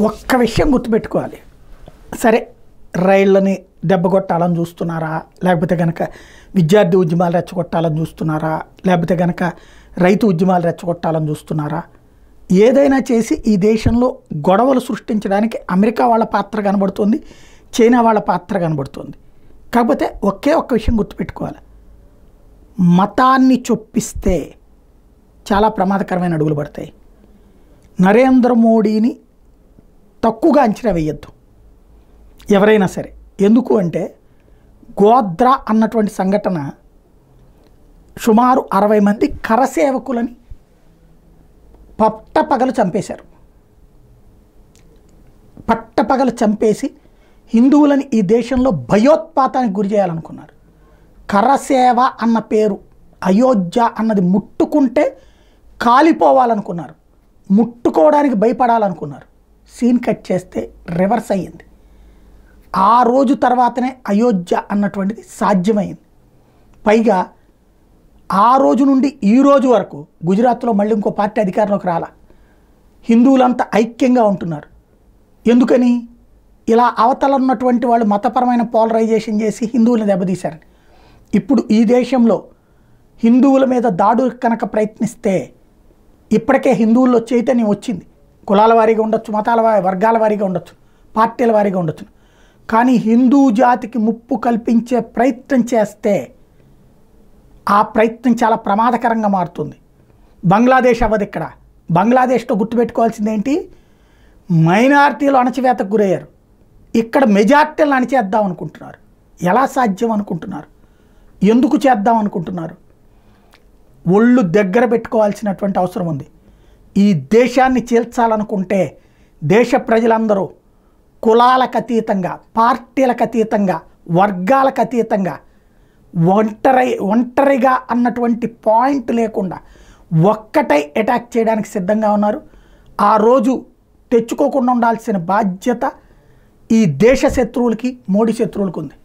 ఒక్క విషయం గుర్తుపెట్టుకోవాలి. సరే, రైళ్ళని దెబ్బకొట్టాలని చూస్తున్నారా, లేకపోతే కనుక విద్యార్థి ఉద్యమాలు రెచ్చగొట్టాలని చూస్తున్నారా, లేకపోతే కనుక రైతు ఉద్యమాలు రెచ్చగొట్టాలని చూస్తున్నారా, ఏదైనా చేసి ఈ దేశంలో గొడవలు సృష్టించడానికి అమెరికా వాళ్ళ పాత్ర కనబడుతుంది, చైనా వాళ్ళ పాత్ర కనబడుతుంది. కాకపోతే ఒక్క విషయం గుర్తుపెట్టుకోవాలి. మతాన్ని చొప్పిస్తే చాలా ప్రమాదకరమైన అడుగులు పడతాయి. నరేంద్ర మోడీని తక్కువగా అంచనా వేయద్దు ఎవరైనా సరే. ఎందుకు అంటే గోద్రా అన్నటువంటి సంఘటన సుమారు 60 మంది కరసేవకులని పట్టపగలు చంపేశారు. పట్టపగలు చంపేసి హిందువులని ఈ దేశంలో భయోత్పాతానికి గురి చేయాలనుకున్నారు. కరసేవ అన్న పేరు, అయోధ్య అన్నది ముట్టుకుంటే కాలిపోవాలనుకున్నారు, ముట్టుకోవడానికి భయపడాలనుకున్నారు. సీన్ కట్ చేస్తే రివర్స్ అయ్యింది. ఆ రోజు తర్వాతనే అయోధ్య అన్నటువంటిది సాధ్యమైంది. పైగా ఆ రోజు నుండి ఈ రోజు వరకు గుజరాత్లో మళ్ళీ ఇంకో పార్టీ అధికారంలోకి రాలా. హిందువులంతా ఐక్యంగా ఉంటున్నారు. ఎందుకని? ఇలా అవతల ఉన్నటువంటి వాళ్ళు మతపరమైన పోలరైజేషన్ చేసి హిందువులను దెబ్బతీశారని. ఇప్పుడు ఈ దేశంలో హిందువుల మీద దాడులు కనుక ప్రయత్నిస్తే ఇప్పటికే హిందువుల్లో చైతన్యం వచ్చింది. కులాల వారీగా ఉండొచ్చు, మతాల వర్గాల వారీగా ఉండొచ్చు, పార్టీల వారీగా ఉండొచ్చు. కానీ హిందూ జాతికి ముప్పు కల్పించే ప్రయత్నం చేస్తే ఆ ప్రయత్నం చాలా ప్రమాదకరంగా మారుతుంది. బంగ్లాదేశ్ అవ్వదు ఇక్కడ. బంగ్లాదేశ్లో గుర్తుపెట్టుకోవాల్సింది ఏంటి? మైనారిటీలు అణచివేతకు గురయ్యారు. ఇక్కడ మెజార్టీలను అణిచేద్దాం అనుకుంటున్నారు. ఎలా సాధ్యం అనుకుంటున్నారు? ఎందుకు చేద్దాం అనుకుంటున్నారు? ఒళ్ళు దగ్గర పెట్టుకోవాల్సినటువంటి అవసరం ఉంది. ఈ దేశాన్ని చీల్చాలనుకుంటే దేశ ప్రజలందరూ కులాలకు అతీతంగా, పార్టీలకు అతీతంగా, వర్గాలకు అతీతంగా, ఒంటరిగా అన్నటువంటి పాయింట్ లేకుండా ఒక్కటై అటాక్ చేయడానికి సిద్ధంగా ఉన్నారు. ఆ రోజు తెచ్చుకోకుండా ఉండాల్సిన బాధ్యత ఈ దేశ శత్రువులకి, మోడీ శత్రువులకు ఉంది.